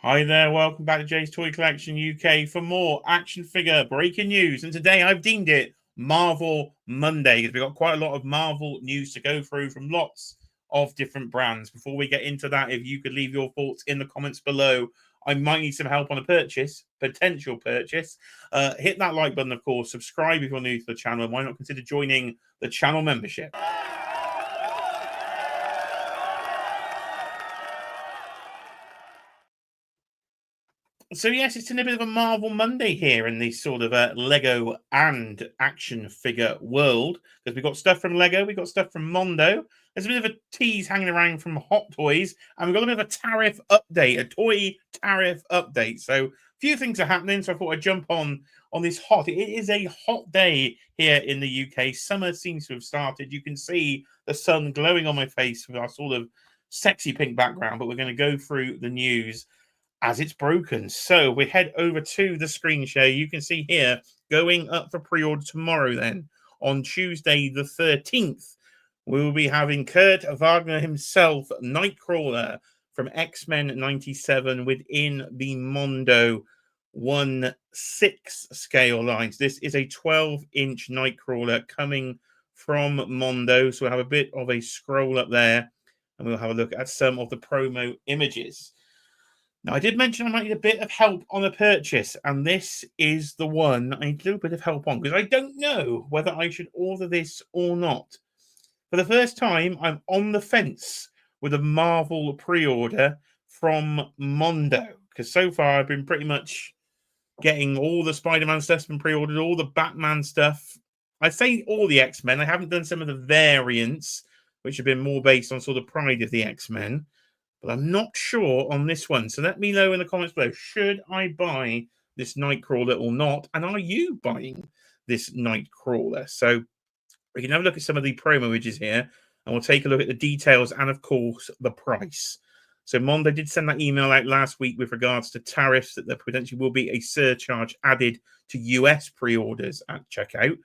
Hi there, welcome back to Jay's Toy Collection UK for more action figure breaking news. And today I've deemed it Marvel Monday because we've got quite a lot of Marvel news to go through from lots of different brands. Before we get into that, if you could leave your thoughts in the comments below, I might need some help on a purchase, potential purchase. Hit that like button, of course. Subscribe if you're new to the channel. And why not consider joining the channel membership? So yes, it's in a bit of a Marvel Monday here in the sort of Lego and action figure world because we've got stuff from Lego, we've got stuff from Mondo. There's a bit of a tease hanging around from Hot Toys, and we've got a bit of a tariff update, a toy tariff update. So a few things are happening. So I thought I'd jump on this hot. It is a hot day here in the UK. Summer seems to have started. You can see the sun glowing on my face with our sort of sexy pink background. But we're going to go through the news as it's broken. So we head over to the screen share. You can see here going up for pre-order tomorrow then on Tuesday the 13th. We will be having Kurt Wagner himself, Nightcrawler from X-Men 97 within the Mondo 1/6 scale lines. This is a 12-inch Nightcrawler coming from Mondo. So we'll have a bit of a scroll up there and we'll have a look at some of the promo images. Now, I did mention I might need a bit of help on a purchase, and this is the one I need a little bit of help on because I don't know whether I should order this or not. For the first time, I'm on the fence with a Marvel pre-order from Mondo because so far I've been pretty much getting all the Spider-Man stuff's been pre-ordered, all the Batman stuff. I say all the X-Men. I haven't done some of the variants, which have been more based on sort of Pride of the X-Men. But I'm not sure on this one. So let me know in the comments below. Should I buy this Nightcrawler or not? And are you buying this Nightcrawler? So we can have a look at some of the promo images here. And we'll take a look at the details and, of course, the price. So Mondo did send that email out last week with regards to tariffs that there potentially will be a surcharge added to US pre-orders at checkout.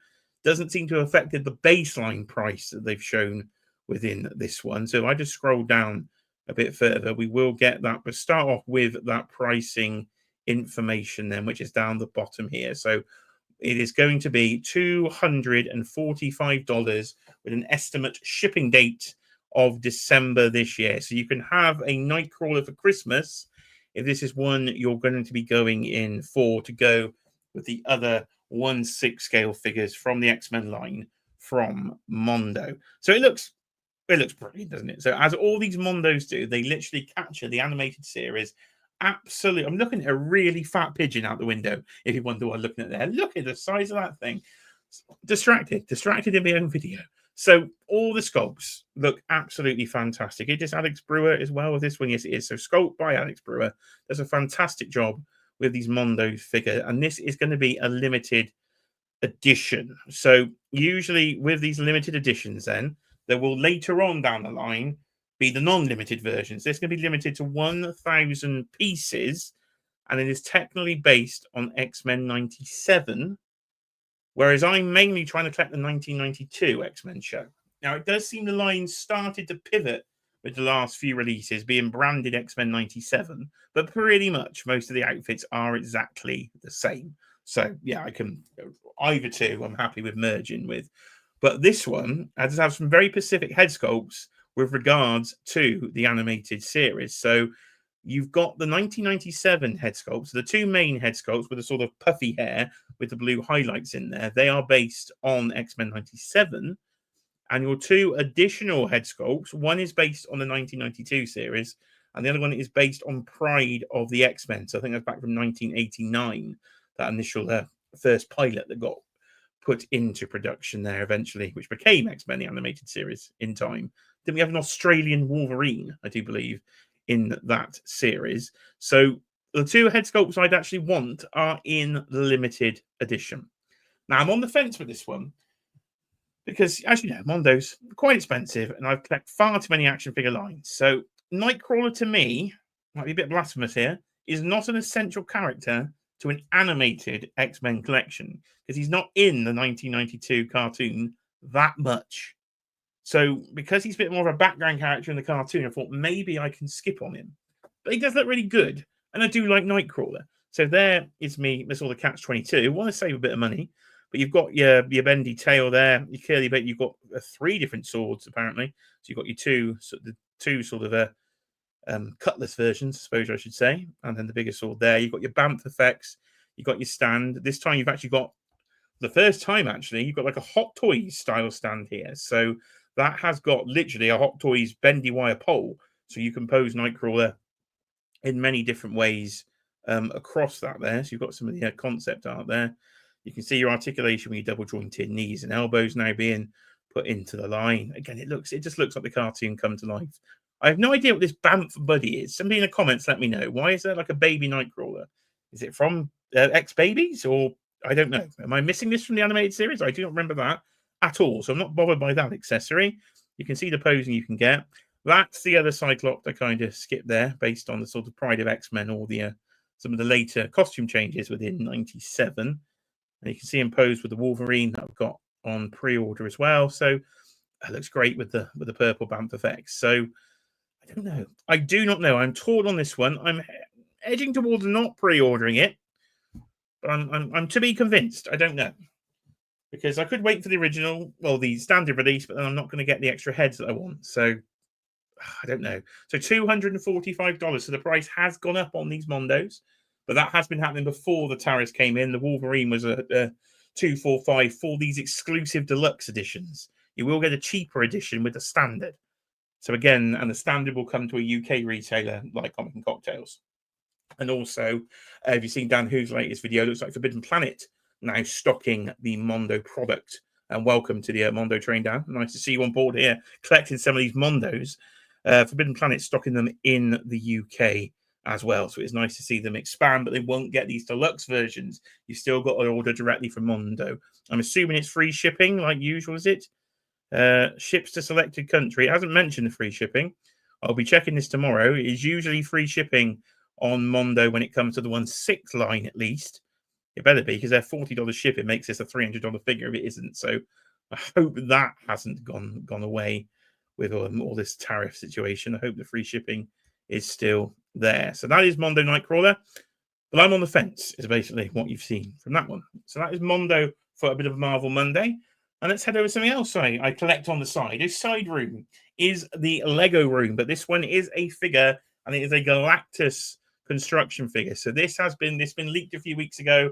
Doesn't seem to have affected the baseline price that they've shown within this one. So if I just scroll down a bit further, we will get that, but start off with that pricing information then, which is down the bottom here. So it is going to be $245 with an estimate shipping date of December this year. So you can have a Nightcrawler for Christmas if this is one you're going to be going in for to go with the other 1/6 scale figures from the X-Men line from Mondo. So it looks brilliant, doesn't it? So as all these Mondos do, they literally capture the animated series. Absolutely. I'm looking at a really fat pigeon out the window, if you wonder what I'm looking at there. Look at the size of that thing. Distracted in my own video. So all the sculpts look absolutely fantastic. It is Alex Brewer as well with this one. Yes, it is. So sculpt by Alex Brewer does a fantastic job with these Mondo figure. And this is going to be a limited edition. So usually with these limited editions then, there will later on down the line be the non-limited versions. This is going to be limited to 1,000 pieces, and it is technically based on X-Men 97, whereas I'm mainly trying to collect the 1992 X-Men show. Now, it does seem the line started to pivot with the last few releases being branded X-Men 97, but pretty much most of the outfits are exactly the same. So, yeah, I can either two I'm happy with merging with. But this one does have some very specific head sculpts with regards to the animated series. So you've got the 1997 head sculpts, the two main head sculpts with the sort of puffy hair with the blue highlights in there. They are based on X-Men 97. And your two additional head sculpts, one is based on the 1992 series, and the other one is based on Pride of the X-Men. So I think that's back from 1989, that initial first pilot that got put into production there eventually, which became X-Men, the animated series in time. Then we have an Australian Wolverine, I do believe, in that series. So the two head sculpts I'd actually want are in the limited edition. Now, I'm on the fence with this one because, as you know, Mondo's quite expensive and I've collected far too many action figure lines. So Nightcrawler, to me, might be a bit blasphemous here, is not an essential character to an animated X-Men collection because he's not in the 1992 cartoon that much. So because he's a bit more of a background character in the cartoon, I thought maybe I can skip on him. But he does look really good. and I do like Nightcrawler. So there is me. That's all the catch-22. Want to save a bit of money, but you've got your bendy tail there. You clearly bet you've got 3 different swords apparently. So you've got your two sort of cutlass versions, I suppose I should say, and then the bigger sword there. You've got your Bamf effects. You've got your stand. This time you've actually got, the first time actually, you've got like a Hot Toys style stand here. So that has got literally a Hot Toys bendy wire pole. So you can pose Nightcrawler in many different ways across that there. So you've got some of the concept art there. You can see your articulation with your double jointed knees and elbows now being put into the line. Again, it just looks like the cartoon come to life. I have no idea what this Bamf buddy is. Somebody in the comments let me know. Why is there like a baby Nightcrawler? Is it from X-Babies, or I don't know. Am I missing this from the animated series? I do not remember that at all. So I'm not bothered by that accessory. You can see the posing you can get. That's the other Cyclops I kind of skipped there based on the sort of Pride of X-Men or the some of the later costume changes within 97. And you can see him posed with the Wolverine that I've got on pre-order as well. So it looks great with the purple Bamf effects. So I don't know. I do not know. I'm torn on this one. I'm edging towards not pre-ordering it, but I'm to be convinced. I don't know, because I could wait for the original, well, the standard release, but then I'm not going to get the extra heads that I want. So I don't know. So $245. So the price has gone up on these Mondos, but that has been happening before the tariffs came in. The Wolverine was a $245 for these exclusive deluxe editions. You will get a cheaper edition with the standard. So again, and the standard will come to a UK retailer like Comic and Cocktails. And also, if you've seen Dan Who's latest video, it looks like Forbidden Planet now stocking the Mondo product. And welcome to the Mondo train, Dan. Nice to see you on board here, collecting some of these Mondos. Forbidden Planet stocking them in the UK as well. So it's nice to see them expand, but they won't get these deluxe versions. You've still got to order directly from Mondo. I'm assuming it's free shipping like usual, is it? Ships to selected country. It hasn't mentioned the free shipping. I'll be checking this tomorrow. It is usually free shipping on Mondo when it comes to the 1/6 line at least. It better be, because they're $40 shipping makes this a $300 figure if it isn't. So I hope that hasn't gone away with all this tariff situation. I hope the free shipping is still there. So that is Mondo Nightcrawler. But I'm on the fence is basically what you've seen from that one. So that is Mondo for a bit of Marvel Monday. And let's head over to something else I collect on the side. This side room is the Lego room, but this one is a figure, and it is a Galactus construction figure. So this been leaked a few weeks ago.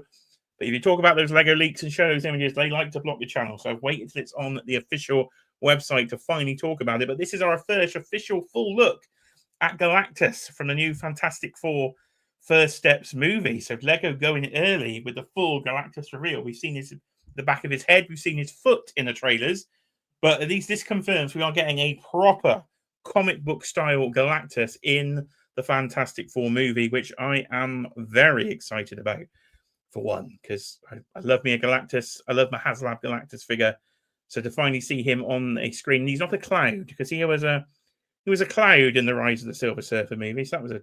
But if you talk about those Lego leaks and show those images, they like to block your channel. So I've waited till it's on the official website to finally talk about it. But this is our first official full look at Galactus from the new Fantastic Four First Steps movie. So Lego going early with the full Galactus reveal. We've seen the back of his head. We've seen his foot in the trailers. But at least this confirms we are getting a proper comic book style Galactus in the Fantastic Four movie, which I am very excited about, for one, because I love me a Galactus. I love my HasLab Galactus figure. So to finally see him on a screen, he's not a cloud, because he was a cloud in the Rise of the Silver Surfer movie. So that was a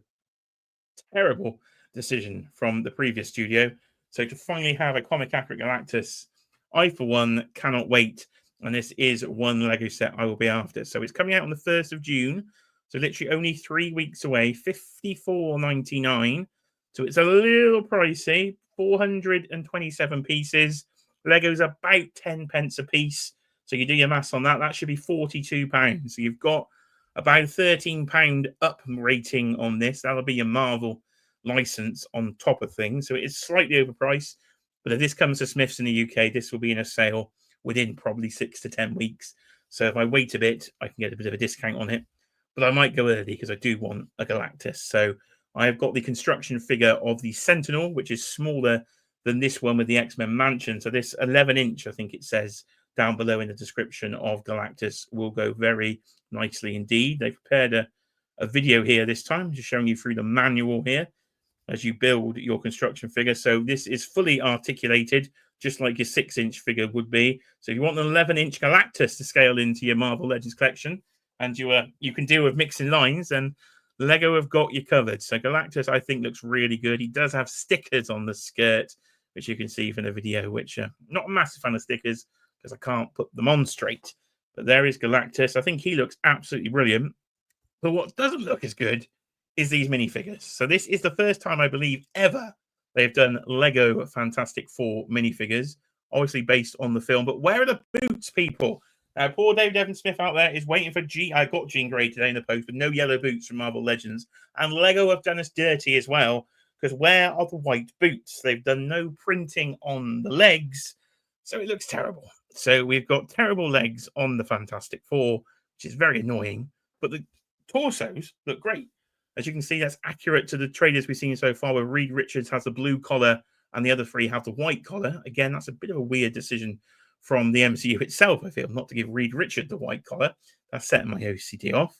terrible decision from the previous studio. So to finally have a comic accurate Galactus, I, for one, cannot wait. And this is one Lego set I will be after. So it's coming out on the 1st of June. So literally only 3 weeks away, $54.99. So it's a little pricey, 427 pieces. Lego's about 10 pence a piece. So you do your maths on that. That should be £42. So you've got about £13 up rating on this. That'll be your Marvel license on top of things. So it is slightly overpriced. But if this comes to Smith's in the UK, this will be in a sale within probably 6 to 10 weeks. So if I wait a bit, I can get a bit of a discount on it. But I might go early because I do want a Galactus. So I've got the construction figure of the Sentinel, which is smaller than this one with the X-Men Mansion. So this 11-inch, I think it says down below in the description of Galactus, will go very nicely indeed. They've prepared a video here this time, just showing you through the manual here as you build your construction figure. So this is fully articulated, just like your 6-inch figure would be. So if you want an 11-inch Galactus to scale into your Marvel Legends collection, and you can deal with mixing lines, then Lego have got you covered. So Galactus, I think, looks really good. He does have stickers on the skirt, which you can see from the video, which not a massive fan of stickers because I can't put them on straight. But there is Galactus. I think he looks absolutely brilliant. But what doesn't look as good is these minifigures. So this is the first time, I believe, ever they've done Lego Fantastic Four minifigures, obviously based on the film. But where are the boots, people? Poor David Evan Smith out there is waiting for I got Jean Grey today in the post, but no yellow boots from Marvel Legends. And Lego have done us dirty as well, because where are the white boots? They've done no printing on the legs, so it looks terrible. So we've got terrible legs on the Fantastic Four, which is very annoying. But the torsos look great. As you can see, that's accurate to the trailers we've seen so far, where Reed Richards has the blue collar and the other three have the white collar. Again, that's a bit of a weird decision from the MCU itself, I feel, not to give Reed Richards the white collar. That's setting my OCD off.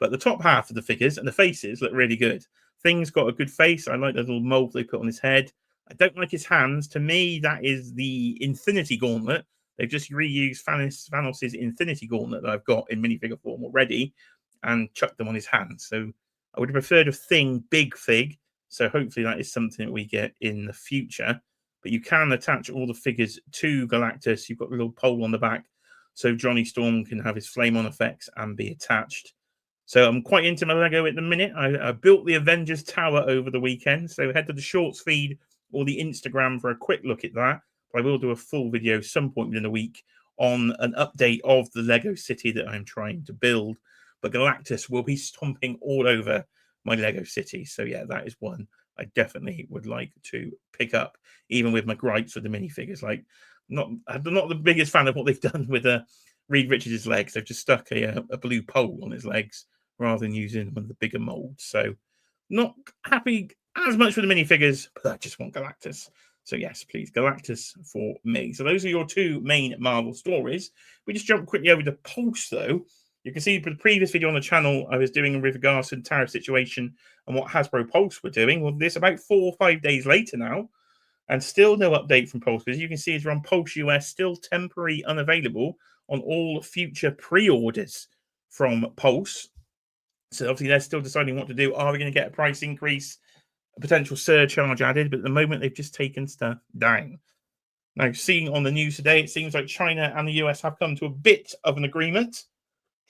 But the top half of the figures and the faces look really good. Thing's got a good face. I like the little mold they put on his head. I don't like his hands. To me, that is the Infinity Gauntlet. They've just reused Thanos' Infinity Gauntlet that I've got in minifigure form already and chucked them on his hands. So I would have preferred a Thing big fig. So hopefully that is something that we get in the future. But you can attach all the figures to Galactus. You've got a little pole on the back so Johnny Storm can have his flame-on effects and be attached. So I'm quite into my Lego at the minute. I built the Avengers Tower over the weekend. So head to the Shorts feed or the Instagram for a quick look at that. But I will do a full video some point within the week on an update of the Lego city that I'm trying to build. But Galactus will be stomping all over my Lego city. So yeah, that is one I definitely would like to pick up, even with my gripes with the minifigures. Like, I'm not the biggest fan of what they've done with Reed Richards' legs. They've just stuck a blue pole on his legs rather than using one of the bigger molds. So not happy as much with the minifigures, but I just want Galactus. So yes, please, Galactus for me. So those are your two main Marvel stories. We just jump quickly over to Pulse, though. You can see the previous video on the channel I was doing with regards to the tariff situation and what Hasbro Pulse were doing. Well, this about 4 or 5 days later now, and still no update from Pulse. Because you can see, it's on Pulse US, still temporary unavailable on all future pre-orders from Pulse. So obviously they're still deciding what to do. Are we going to get a price increase, a potential surcharge added? But at the moment, they've just taken stuff down. Now, seeing on the news today, it seems like China and the US have come to a bit of an agreement.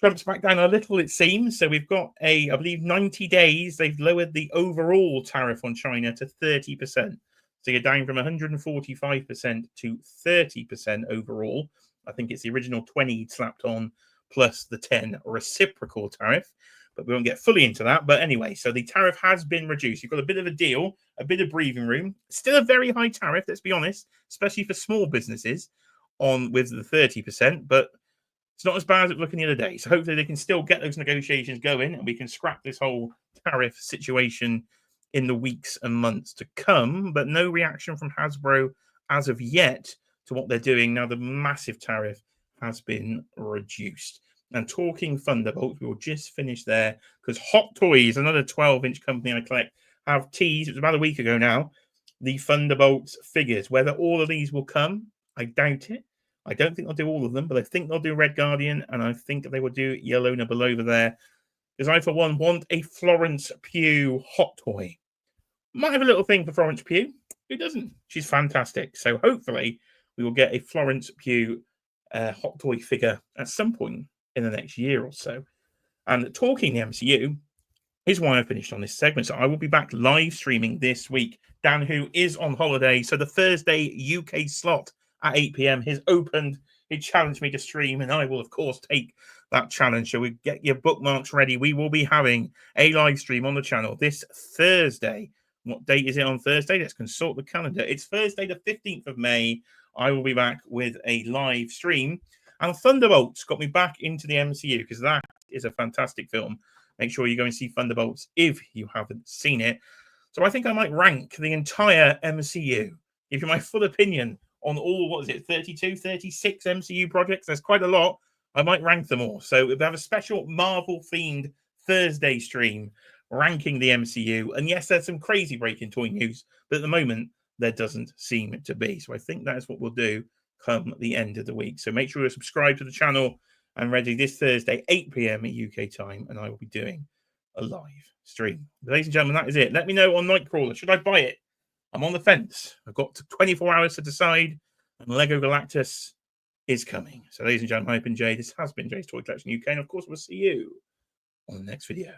Trump's back down a little, it seems. So we've got I believe, 90 days. They've lowered the overall tariff on China to 30%. So you're down from 145% to 30% overall. I think it's the original 20 slapped on plus the 10 reciprocal tariff. But we won't get fully into that. But anyway, so the tariff has been reduced. You've got a bit of a deal, a bit of breathing room. Still a very high tariff, let's be honest, especially for small businesses with the 30%. But it's not as bad as it was looking the other day. So hopefully they can still get those negotiations going and we can scrap this whole tariff situation in the weeks and months to come. But no reaction from Hasbro as of yet to what they're doing. Now the massive tariff has been reduced. And talking Thunderbolts, we will just finish there because Hot Toys, another 12-inch company I collect, have teased, it was about a week ago now, the Thunderbolts figures. Whether all of these will come, I doubt it. I don't think they'll do all of them, but I think they'll do Red Guardian, and I think they will do Yellow Nibble over there. Because I, for one, want a Florence Pugh Hot Toy. Might have a little thing for Florence Pugh. Who doesn't? She's fantastic. So hopefully we will get a Florence Pugh Hot Toy figure at some point in the next year or so. And talking the MCU is why I finished on this segment. So I will be back live streaming this week. Dan, who is on holiday, so the Thursday UK slot at 8 p.m. has opened. He challenged me to stream, and I will, of course, take that challenge. So we get your bookmarks ready. We will be having a live stream on the channel this Thursday. What date is it on Thursday? Let's consult the calendar. It's Thursday, the 15th of May. I will be back with a live stream. And Thunderbolts got me back into the MCU because that is a fantastic film. Make sure you go and see Thunderbolts if you haven't seen it. So I think I might rank the entire MCU. Give you my full opinion on all, 32, 36 MCU projects. There's quite a lot. I might rank them all. So we have a special Marvel-themed Thursday stream ranking the MCU. And yes, there's some crazy breaking toy news, but at the moment, there doesn't seem to be. So I think that's what we'll do come the end of the week. So make sure you're subscribed to the channel and ready this Thursday, 8 p.m. at UK time, and I will be doing a live stream. Ladies and gentlemen, that is it. Let me know on Nightcrawler. Should I buy it? I'm on the fence. I've got 24 hours to decide, and Lego Galactus is coming. So, ladies and gentlemen, I've been Jay. This has been Jay's Toy Collection UK, and of course, we'll see you on the next video.